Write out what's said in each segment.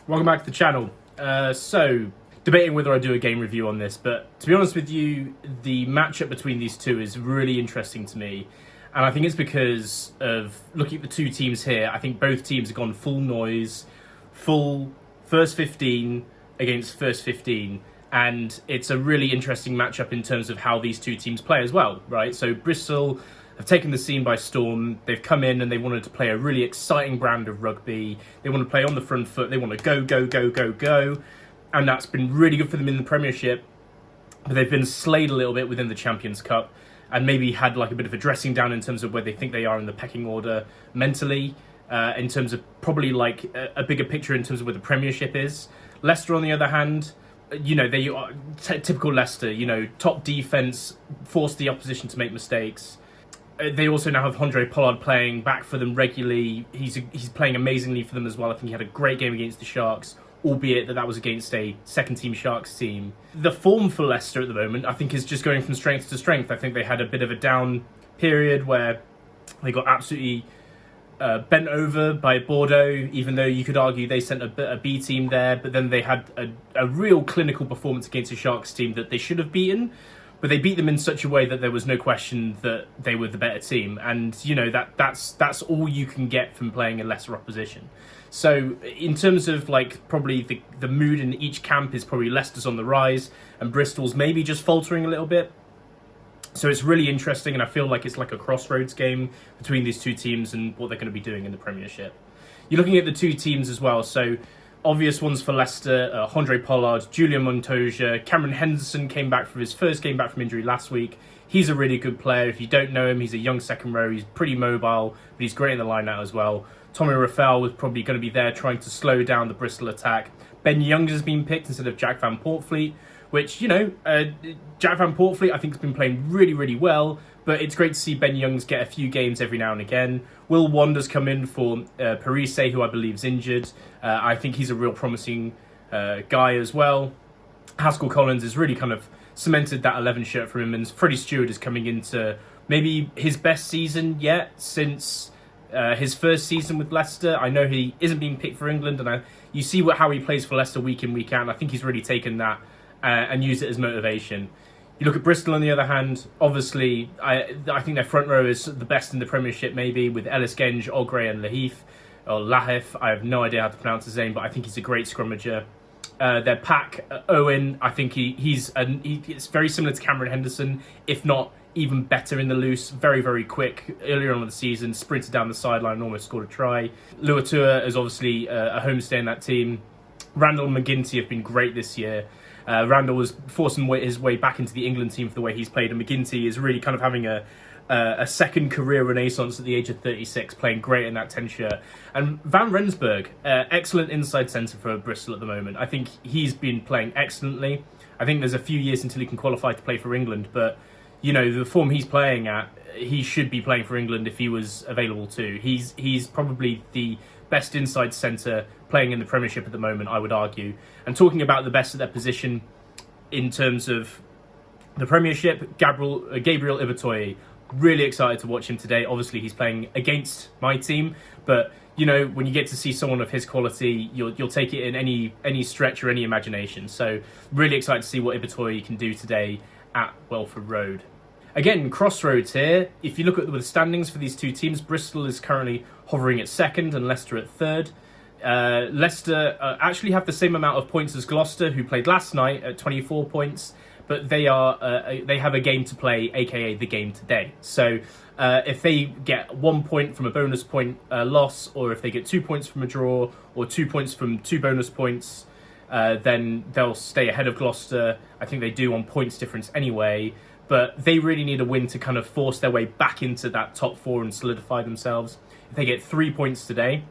Welcome back to the channel. So, debating whether I do a game review on this, but to be honest with you, the matchup between these two is really interesting to me. And I think it's because of looking at the two teams here. I think both teams have gone full noise, full first 15 against first 15. And it's a really interesting matchup in terms of how these two teams play as well, right? So Bristol have taken the scene by storm. They've come in and they wanted to play a really exciting brand of rugby. They want to play on the front foot. They want to go, go, go, go, go. And that's been really good for them in the Premiership. But they've been slayed a little bit within the Champions Cup and maybe had like a bit of a dressing down in terms of where they think they are in the pecking order mentally, in terms of probably like a bigger picture in terms of where the Premiership is. Leicester, on the other hand, you know, they are typical Leicester, you know, top defence, force the opposition to make mistakes. They also now have Handre Pollard playing back for them regularly. He's playing amazingly for them as well. I think he had a great game against the Sharks, albeit that was against a second-team Sharks team. The form for Leicester at the moment, I think, is just going from strength to strength. I think they had a bit of a down period where they got absolutely bent over by Bordeaux, even though you could argue they sent a B team there, but then they had a real clinical performance against a Sharks team that they should have beaten, but they beat them in such a way that there was no question that they were the better team. And, you know, that's all you can get from playing a lesser opposition. So in terms of like probably the mood in each camp is probably Leicester's on the rise and Bristol's maybe just faltering a little bit. So it's really interesting, and I feel like it's like a crossroads game between these two teams and what they're going to be doing in the Premiership. You're looking at the two teams as well, so obvious ones for Leicester, Handre Pollard, Julian Montoya. Cameron Henderson came back for his first game back from injury last week. He's a really good player. If you don't know him, he's a young second row. He's pretty mobile, but he's great in the line-out as well. Tommy Reffell was probably going to be there trying to slow down the Bristol attack. Ben Youngs has been picked instead of Jack van Poortvliet, which, you know, Jack van Poortvliet I think has been playing really, really well, but it's great to see Ben Youngs get a few games every now and again. Will Wander's come in for Parise, who I believe is injured. I think he's a real promising guy as well. Hassell-Collins has really kind of cemented that 11 shirt for him, and Freddie Steward is coming into maybe his best season yet since his first season with Leicester. I know he isn't being picked for England, and you see how he plays for Leicester week in, week out, and I think he's really taken that and used it as motivation. You look at Bristol on the other hand, obviously I think their front row is the best in the Premiership maybe, with Ellis Genge, Oghre and Lahif. I have no idea how to pronounce his name, but I think he's a great scrummager. Their pack, Owen, I think he's very similar to Cameron Henderson, if not even better in the loose. Very, very quick. Earlier on in the season, sprinted down the sideline and almost scored a try. Luatua is obviously a homestay in that team. Randall and McGinty have been great this year. Randall was forcing his way back into the England team for the way he's played, and McGinty is really kind of having a second career renaissance at the age of 36, playing great in that 10 shirt. And Van Rensburg, excellent inside centre for Bristol at the moment. I think he's been playing excellently. I think there's a few years until he can qualify to play for England, but you know, the form he's playing at, he should be playing for England if he was available too. He's probably the best inside centre playing in the Premiership at the moment, I would argue. And talking about the best at their position in terms of the Premiership, Gabriel Oghre. Really excited to watch him today. Obviously, he's playing against my team, but you know, when you get to see someone of his quality, you'll take it in any stretch or any imagination. So really excited to see what Oghre can do today at Welford Road. Again, crossroads here. If you look at the standings for these two teams, Bristol is currently hovering at second and Leicester at third. Leicester actually have the same amount of points as Gloucester, who played last night at 24 points, but they have a game to play, aka the game today. So if they get 1 point from a bonus point loss, or if they get 2 points from a draw, or 2 points from 2 bonus points, then they'll stay ahead of Gloucester. I think they do on points difference anyway, but they really need a win to kind of force their way back into that top four and solidify themselves. If they get 3 points today,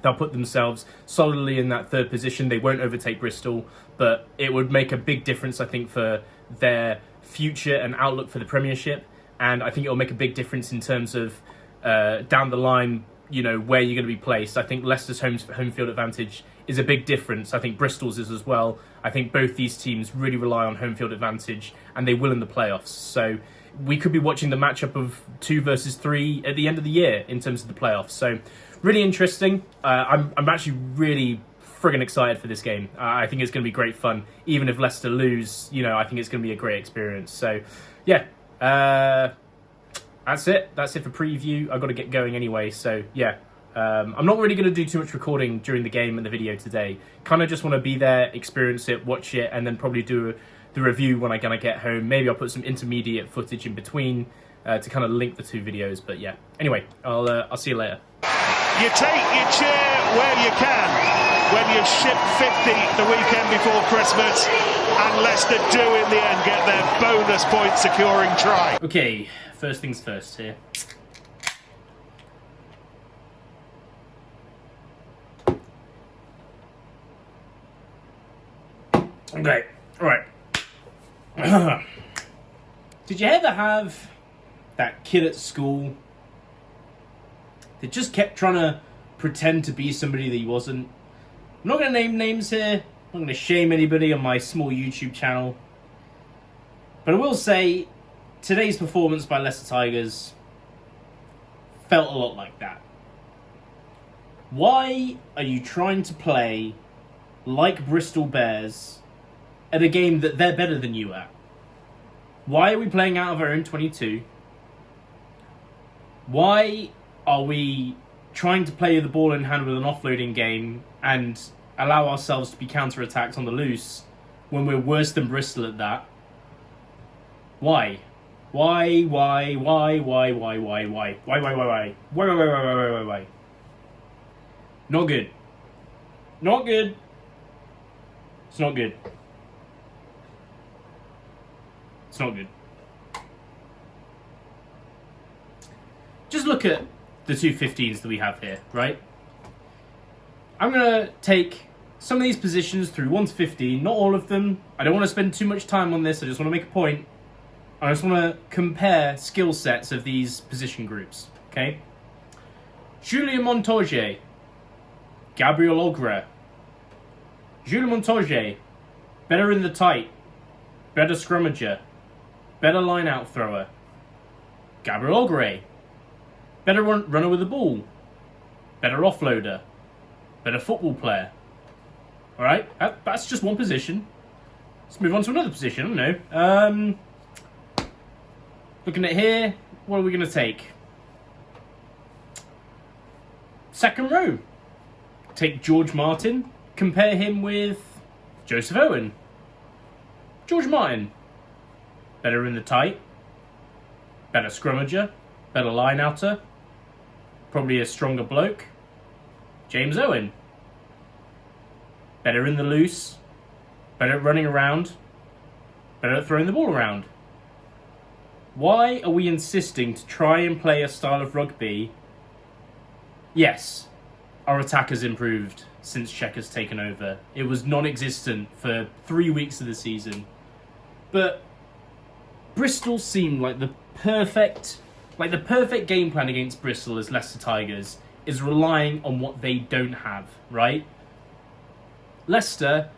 they'll put themselves solidly in that third position. They won't overtake Bristol, but it would make a big difference, I think, for their future and outlook for the Premiership. And I think it'll make a big difference in terms of down the line, you know, where you're going to be placed. I think Leicester's home field advantage is a big difference. I think Bristol's is as well. I think both these teams really rely on home field advantage, and they will in the playoffs. So we could be watching the matchup of 2 versus 3 at the end of the year in terms of the playoffs. So really interesting. I'm actually really friggin' excited for this game. I think it's going to be great fun. Even if Leicester lose, you know, I think it's going to be a great experience. So, yeah, that's it. That's it for preview. I've got to get going anyway. So, yeah, I'm not really going to do too much recording during the game and the video today. Kind of just want to be there, experience it, watch it, and then probably do the review when I kind of get home. Maybe I'll put some intermediate footage in between to kind of link the two videos. But yeah, anyway, I'll see you later. You take your chair where you can when you've shipped 50 the weekend before Christmas, and Leicester do in the end get their bonus point securing try. Okay, first things first here. Okay, alright. Did you ever have that kid at school that just kept trying to pretend to be somebody that he wasn't? I'm not going to name names here. I'm not going to shame anybody on my small YouTube channel. But I will say, today's performance by Leicester Tigers felt a lot like that. Why are you trying to play like Bristol Bears at a game that they're better than you at? Why are we playing out of our own 22? Why are we trying to play the ball in hand with an offloading game and allow ourselves to be counter-attacked on the loose when we're worse than Bristol at that? Why? Why? Not good. Not good. It's not good. It's not good. Just look at the two 15s that we have here, right? I'm going to take some of these positions through 1 to 15, not all of them. I don't want to spend too much time on this. I just want to make a point. I just want to compare skill sets of these position groups, okay? Julian Montoya, Gabriel Oghre. Julian Montoya, better in the tight, better scrummager, better line-out thrower. Gabriel Oghre, better runner with the ball, better offloader, better football player. Alright, that's just one position. Let's move on to another position, I don't know. Looking at here, what are we going to take? Second row. Take George Martin, compare him with Joseph Owen. George Martin, better in the tight, better scrummager, better line-outer, probably a stronger bloke. James Owen, better in the loose, better at running around, better at throwing the ball around. Why are we insisting to try and play a style of rugby? Yes, our attack has improved since Czech has taken over. It was non-existent for 3 weeks of the season. But Bristol seemed like the perfect game plan against Bristol as Leicester Tigers is relying on what they don't have, right? Leicester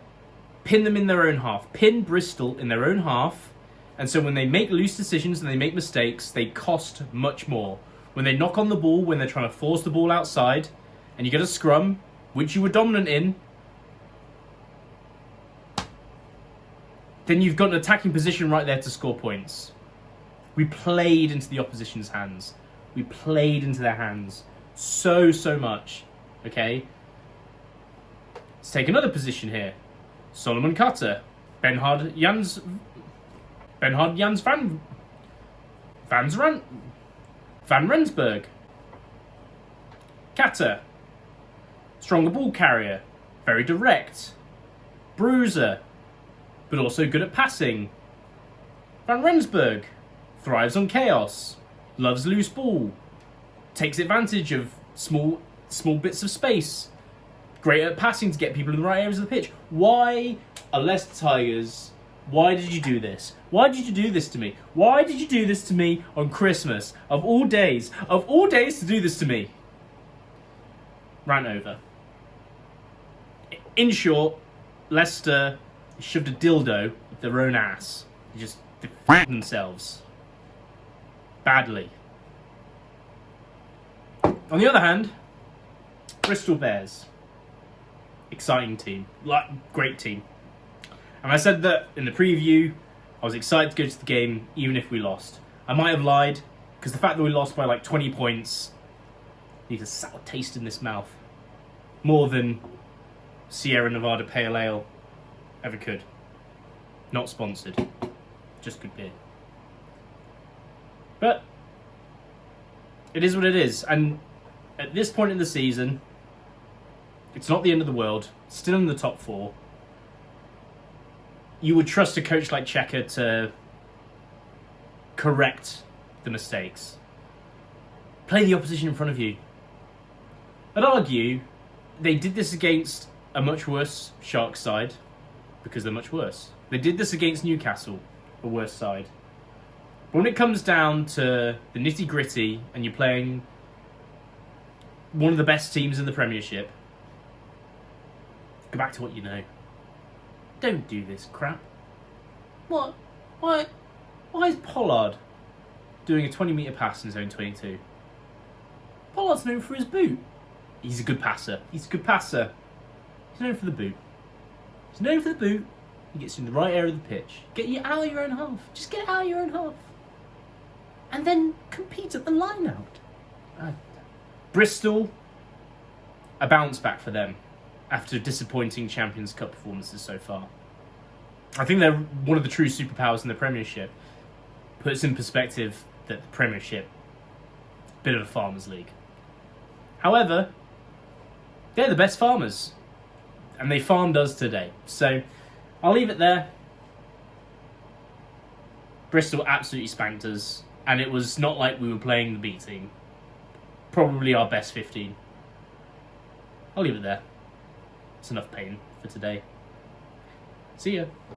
pin them in their own half, pin Bristol in their own half, and so when they make loose decisions and they make mistakes, they cost much more. When they knock on the ball, when they're trying to force the ball outside, and you get a scrum, which you were dominant in, then you've got an attacking position right there to score points. We played into the opposition's hands. We played into their hands so much, okay? Let's take another position here. Solomone Kata, Benhard Jans van Rensburg. Kata, stronger ball carrier, very direct, bruiser, but also good at passing. Van Rensburg thrives on chaos, loves loose ball, takes advantage of small bits of space, great at passing to get people in the right areas of the pitch. Why are Leicester Tigers? Why did you do this? Why did you do this to me? Why did you do this to me on Christmas? Of all days to do this to me. Rant over. In short, Leicester shoved a dildo up their own ass. They just f***ed themselves. Badly. On the other hand, Bristol Bears. exciting team, great team. And I said that in the preview, I was excited to go to the game, even if we lost. I might have lied, because the fact that we lost by like 20 points leaves a sour taste in this mouth. More than Sierra Nevada Pale Ale ever could. Not sponsored. Just good beer. But it is what it is. And at this point in the season, it's not the end of the world. Still in the top 4. You would trust a coach like Cheika to correct the mistakes. Play the opposition in front of you. I'd argue they did this against a much worse Sharks side because they're much worse. They did this against Newcastle, a worse side. But when it comes down to the nitty-gritty and you're playing one of the best teams in the Premiership, go back to what you know. Don't do this crap. What? Why is Pollard doing a 20-metre pass in zone 22? Pollard's known for his boot. He's a good passer. He's known for the boot. He gets you in the right area of the pitch. Get you out of your own half. Just get out of your own half. And then compete at the line out. Bristol, a bounce back for them after disappointing Champions Cup performances so far. I think they're one of the true superpowers in the Premiership. Puts in perspective that the Premiership, bit of a farmers' league. However, they're the best farmers. And they farmed us today. So, I'll leave it there. Bristol absolutely spanked us. And it was not like we were playing the B team. Probably our best 15. I'll leave it there. It's enough pain for today. See ya.